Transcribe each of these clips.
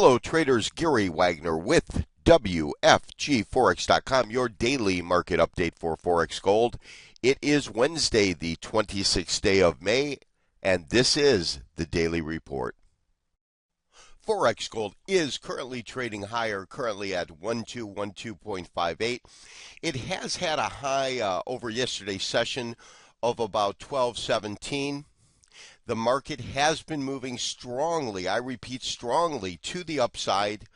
Hello, traders. Gary Wagner with WFGForex.com, your daily market update for Forex Gold. It is Wednesday, the 26th day of May, and this is the Daily Report. Forex Gold is currently trading higher, currently at 1212.58. It has had a high over yesterday's session of about 1217. The market has been moving strongly, I repeat strongly, to the upside.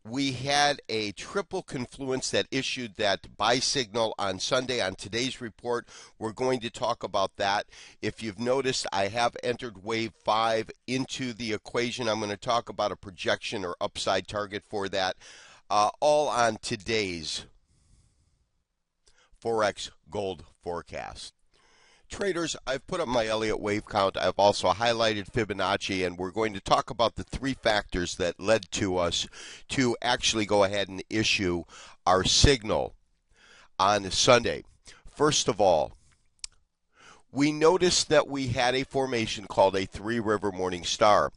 We had a triple confluence that issued that buy signal on Sunday on today's report. We're going to talk about that. If you've noticed, I have entered wave 5 into the equation. I'm going to talk about a projection or upside target for that, all on today's Forex Gold forecast. Traders, I've put up my Elliott wave count. I've also highlighted Fibonacci, and we're going to talk about the three factors that led to us to actually go ahead and issue our signal on Sunday. First of all, we noticed that we had a formation called a three-river morning star.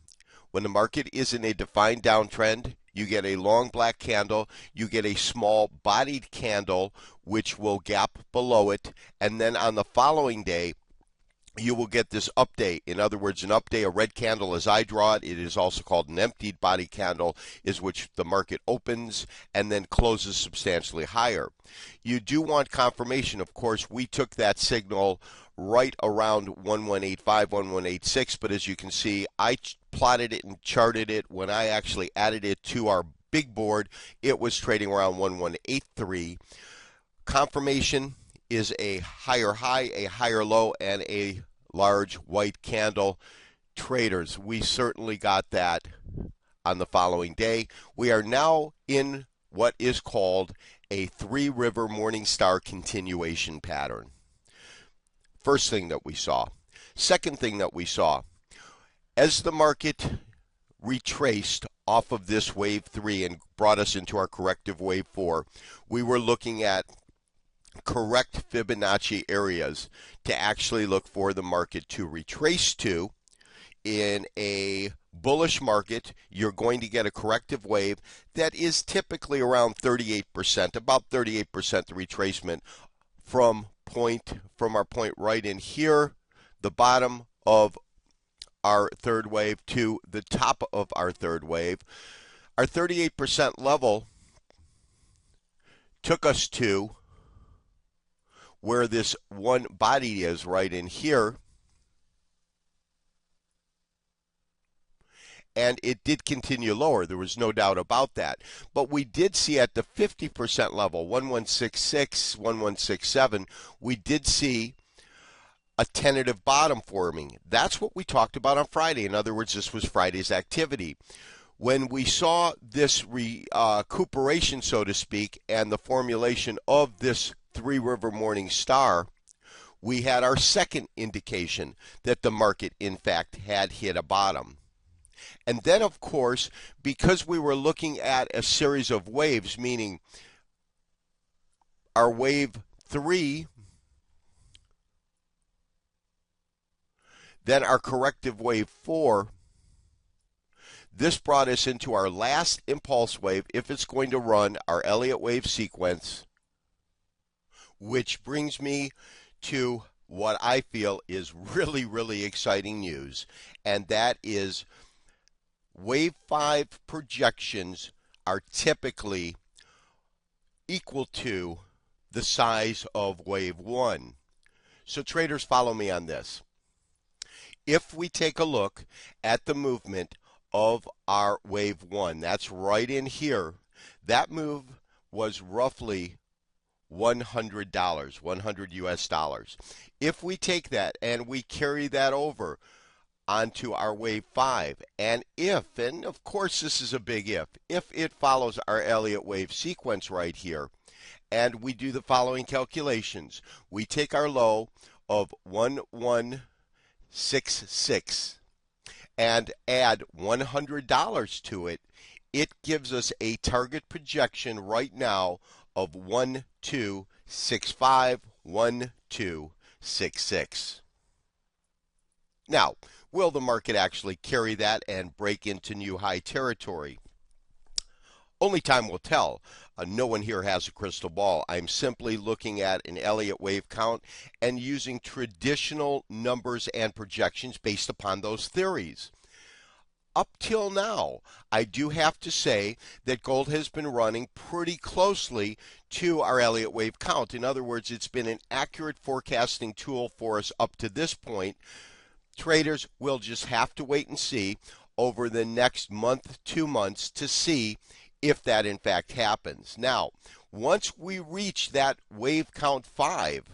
When the market is in a defined downtrend, you get a long black candle, you get a small bodied candle which will gap below it, and then on the following day you will get this update. In other words, an update, a red candle as I draw it. It is also called an emptied body candle, is which the market opens and then closes substantially higher. You do want confirmation. Of course, we took that signal right around 1185, 1186, but as you can see, I plotted it and charted it. When I actually added it to our big board, it was trading around 1183. Confirmation is a higher high, a higher low, and a large white candle. Traders, we certainly got that on the following day. We are now in what is called a three-river morning star continuation pattern. First thing that we saw. Second thing that we saw, as the market retraced off of this wave 3 and brought us into our corrective wave 4, we were looking at correct Fibonacci areas to actually look for the market to retrace to. In a bullish market, you're going to get a corrective wave that is typically around 38%, about 38% retracement from our point right in here, the bottom of our third wave, to the top of our third wave. Our 38% level took us to where this one body is right in here, and it did continue lower. There was no doubt about that. But we did see at the 50% level, 1166, 1167, we did see a tentative bottom forming. That's what we talked about on Friday. In other words, this was Friday's activity. When we saw this recuperation, so to speak, and the formulation of this three-river morning star, we had our second indication that the market, in fact, had hit a bottom. And then, of course, because we were looking at a series of waves, meaning our wave 3, then our corrective wave 4, this brought us into our last impulse wave, if it's going to run our Elliott wave sequence, which brings me to what I feel is really, really exciting news, and that is wave 5 projections are typically equal to the size of wave 1. So traders, follow me on this. If we take a look at the movement of our wave 1, that's right in here, that move was roughly $100, 100 US dollars. If we take that and we carry that over onto our wave 5, and if, and of course this is a big if it follows our Elliott wave sequence right here, and we do the following calculations, we take our low of 1166 and add $100 to it, it gives us a target projection right now of 1265, 1266. Now, will the market actually carry that and break into new high territory? Only time will tell. No one here has a crystal ball. I'm simply looking at an Elliott wave count and using traditional numbers and projections based upon those theories. Up till now, I do have to say that gold has been running pretty closely to our Elliott wave count. In other words, it's been an accurate forecasting tool for us up to this point. Traders will just have to wait and see over the next month, 2 months to see if that in fact happens. Now, once we reach that wave count 5,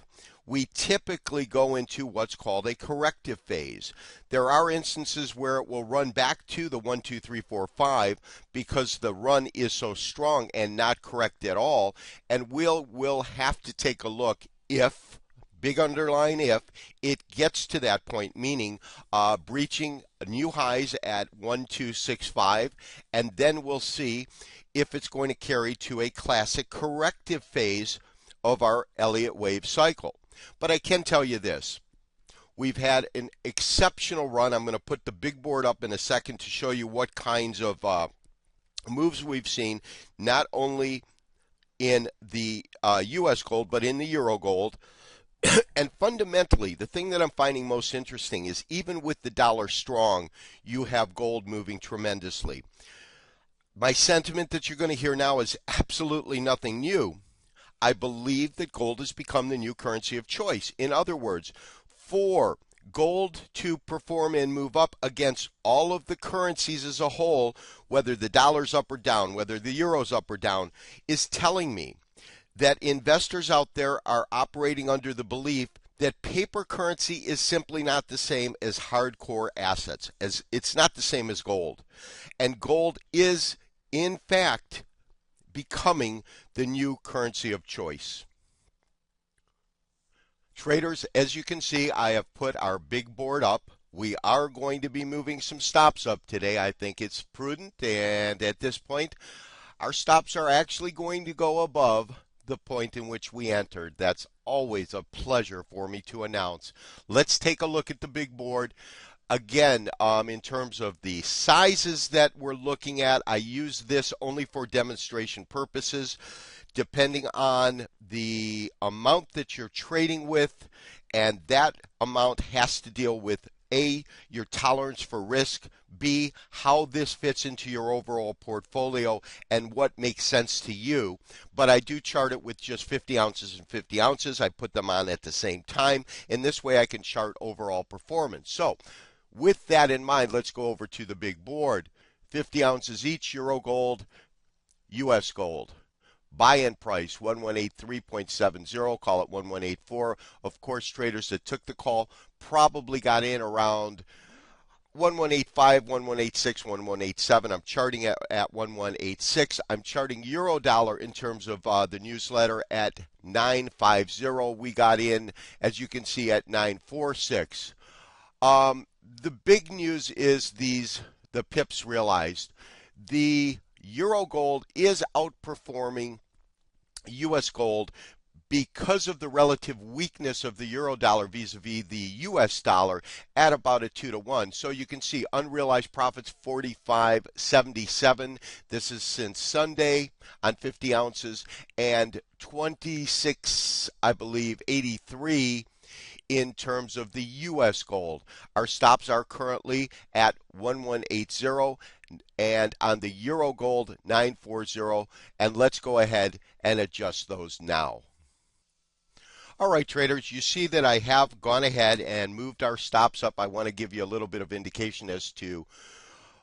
we typically go into what's called a corrective phase. There are instances where it will run back to the 1, 2, 3, 4, 5 because the run is so strong and not correct at all, and we'll have to take a look if, big underline if, it gets to that point, meaning breaching new highs at 1265, and then we'll see if it's going to carry to a classic corrective phase of our Elliott wave cycle. But I can tell you this. We've had an exceptional run. I'm going to put the big board up in a second to show you what kinds of moves we've seen, not only in the U.S. gold, but in the Euro gold. And fundamentally, the thing that I'm finding most interesting is even with the dollar strong, you have gold moving tremendously. My sentiment that you're going to hear now is absolutely nothing new. I believe that gold has become the new currency of choice. In other words, for gold to perform and move up against all of the currencies as a whole, whether the dollar's up or down, whether the euro's up or down, is telling me that investors out there are operating under the belief that paper currency is simply not the same as hardcore assets, as it's not the same as gold. And gold is, in fact, becoming the new currency of choice. Traders, as you can see, I have put our big board up. We are going to be moving some stops up today. I think it's prudent, and at this point, our stops are actually going to go above the point in which we entered. That's always a pleasure for me to announce. Let's take a look at the big board. Again, in terms of the sizes that we're looking at, I use this only for demonstration purposes. Depending on the amount that you're trading with, and that amount has to deal with A, your tolerance for risk, B, how this fits into your overall portfolio and what makes sense to you. But I do chart it with just 50 ounces and 50 ounces. I put them on at the same time. In this way, I can chart overall performance. So, with that in mind, let's go over to the big board. 50 ounces each, Euro gold, U.S. gold. Buy-in price, 1183.70, call it 1184. Of course, traders that took the call probably got in around 1185, 1186, 1187. I'm charting at 1186. I'm charting Euro dollar in terms of the newsletter at 950. We got in, as you can see, at 946. The big news is the pips realized. The Euro gold is outperforming U.S. gold because of the relative weakness of the euro dollar vis-a-vis the U.S. dollar at about a 2-to-1. So you can see unrealized profits 45.77. This is since Sunday on 50 ounces, and 26, I believe, 83 in terms of the U.S. gold. Our stops are currently at 1180, and on the Euro gold 940, and let's go ahead and adjust those now. All right, traders, you see that I have gone ahead and moved our stops up. I want to give you a little bit of indication as to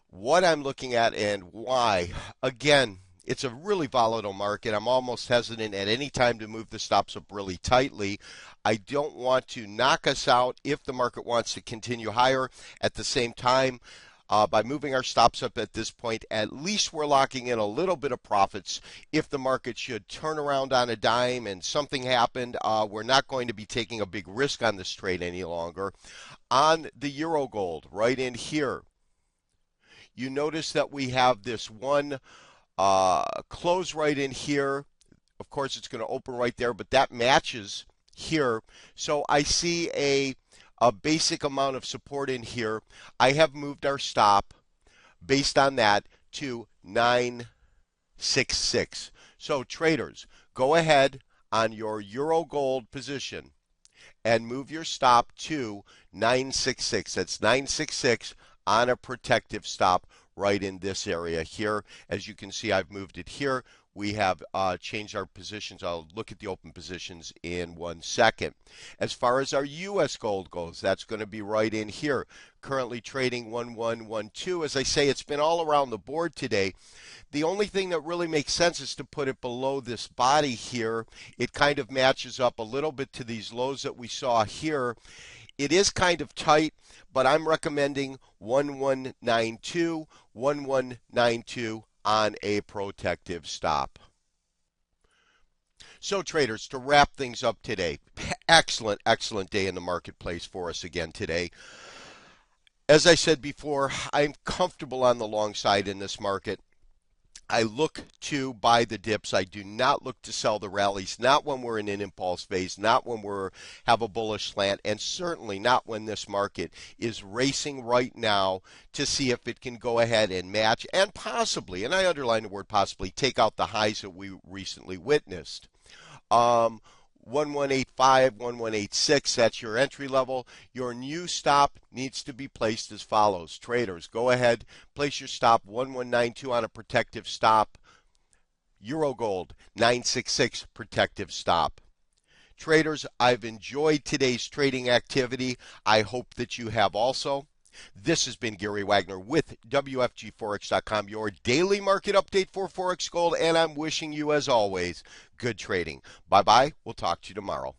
what I'm looking at and why. Again, it's a really volatile market. I'm almost hesitant at any time to move the stops up really tightly. I don't want to knock us out if the market wants to continue higher. At the same time, by moving our stops up at this point, at least we're locking in a little bit of profits. If the market should turn around on a dime and something happened, we're not going to be taking a big risk on this trade any longer. On the Euro gold, right in here, you notice that we have this one close right in here. Of course, it's going to open right there, but that matches here. So I see a basic amount of support in here. I have moved our stop based on that to 9 966. So traders, go ahead on your Euro Gold position and move your stop to 966. That's 966 on a protective stop right in this area here. As you can see, I've moved it here. We have changed our positions. I'll look at the open positions in 1 second. As far as our U.S. gold goes, that's going to be right in here. Currently trading 1112. As I say, it's been all around the board today. The only thing that really makes sense is to put it below this body here. It kind of matches up a little bit to these lows that we saw here. It is kind of tight, but I'm recommending 1192, 1192 on a protective stop. So traders, to wrap things up today, excellent day in the marketplace for us again today. As I said before, I'm comfortable on the long side in this market. I look to buy the dips. I do not look to sell the rallies, not when we're in an impulse phase, not when we have a bullish slant, and certainly not when this market is racing right now to see if it can go ahead and match and possibly, and I underline the word possibly, take out the highs that we recently witnessed. 1185, 1186, that's your entry level. Your new stop needs to be placed as follows. Traders, go ahead, place your stop 1192 on a protective stop. Euro Gold 966 protective stop. Traders, I've enjoyed today's trading activity. I hope that you have also. This has been Gary Wagner with WFGForex.com, your daily market update for Forex Gold, and I'm wishing you, as always, good trading. Bye-bye. We'll talk to you tomorrow.